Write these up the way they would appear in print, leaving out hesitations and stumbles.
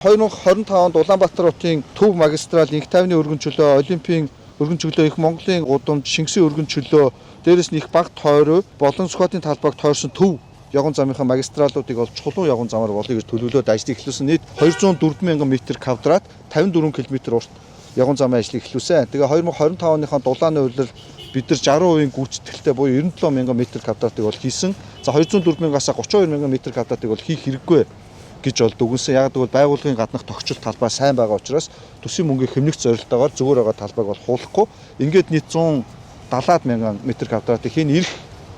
2025 онд Улаанбаатар хотын төв магистрал инх тайвны өргөн чөлөө, Олимпийн өргөн чөлөө, их Монголын гудамж, Шингэсийн өргөн чөлөө, дээрээс нь их баг тойроо болон Сүхбаатарын талбайг тойрсон төв явган замынхаа магистралуудыг бол чулуун явган замаар болъё гэж төлөвлөлөөд ажлыг эхлүүлсэн. Нийт 204 мянган метр квадрат 54 км урт явган замын ажлыг эхлүүлсэн. Тэгээ 2025 оныхоо дулааны хувьд бид нар 60% гүйцэтгэлтэй буюу 97 мянган метр квадратыг бол хийсэн. За 204 мянгаас 32 мянган метр квадратыг бол хийх хэрэггүй гэж бол дүгнсэн. Яг гэвэл байгууллагын гаднах тогтчил талбай сайн байгаа учраас төсвийн мөнгөийг хэмнэх зорилтоор зүгээр байгаа талбайг бол хуулахгүй. Ингээд нийт 170 мянган метр квадратыг хийн ирэх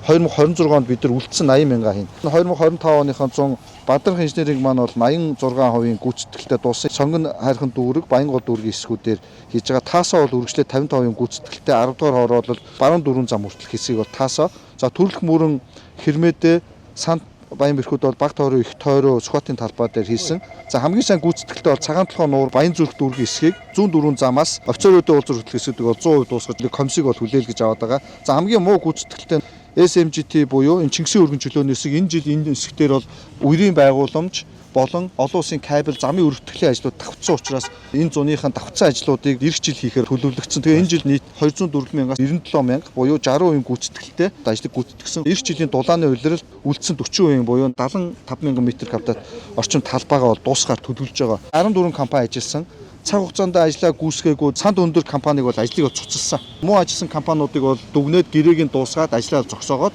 2026 онд бид нар үлдсэн 80 мянга хийн. 2025 оныхон Бадархан инженеринг маань бол 86% гүйцэтгэлтэй дууссан. Сонгон хайрхан дүүрэг, Баянгол дүүргийн хэсгүүдээр хийж байгаа. Таасаа бол үргэлжлээд 50% гүйцэтгэлтэй 10 дугаар хороо бол баруун дөрвөн зам хүртэл хэсгийг бол таасаа. За төрөлх мөрөн Хэрмээдээ Сант Баянбэрхүүд бол баг тойроо их тойроо Сүхбаатарын талбай дээр хийсэн. За хамгийн сайн гүйцэтгэлтэй бол Цагаан толгой нуур Баянзүрх дүүргийн хэсгийг 104 замаас офицеруудын уулзалт хэсгүүдийг бол 100% дуусгаж комиссиг бол хүлээлгэж аваад байгаа. За хамгийн муу гүйцэтгэлтэй SMGT буюу энэ Шингэсийн өргөн чөлөөний хэсэг энэ жил энэ хэсгээр бол үерийн байгууламж болон олон улсын кабель замын өргөтгөлийн ажлууд давтсан учраас энэ зуныхаа давтсан ажлуудыг эх жил хийхээр төлөвлөгдсөн. Тэгээ энэ жил нийт 204 мянгаас 97 мянга буюу 60% гүйцэтгэлтэй ажлыг гүйцэтгэсэн. Эх жилийн дулааны улирал үлдсэн 40% буюу 75 мянган метр квадрат орчим талбайгаа бол дуусгаар төлөвлөж байгаа. 14 компани ажилласан. Цаг хугацаанд ажиллаа гүйцгээгүй цанд өндөр компаниг бол ажлыг цуцалсан. Муу ажилласан компаниудыг бол дүгнээд гэрээг нь дуусгаад ажлаа зогсоогоод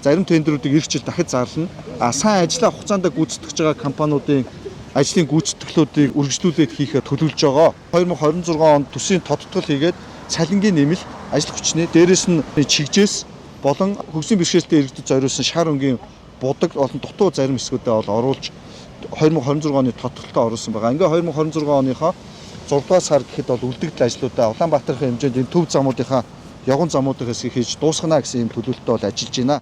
зарим тендерүүдийг эх жил дахиж зарлана. Сайн ажиллаа хугацаанд гүйцэтгэж байгаа компаниудын ажлын гүйцэтгэлүүдийг үргэлжлүүлээд хийхээр төлөвлөж байгаа. 2026 онд төсвийн тодтгол хийгээд цалингийн нэмэл, ажил хүчний дээрээс нь чигжээс болон хөгжлийн бэрхшээлтэй иргэдэд зориулсан шар өнгийн будаг болон дутуу зарим хэсгүүдэд бол оруулж 2026 оны тодтголтод оруулсан байгаа. Ингээ 2026 оныхоо 6 дугаар сар гэхэд бол үлдэгдэл ажлуудаа Улаанбаатарын хэмжээнд энэ төв замуудынхаа явган замуудын хэсгийг хийж дуусгана гэсэн юм төлөвлөлтөд бол ажиллаж байна.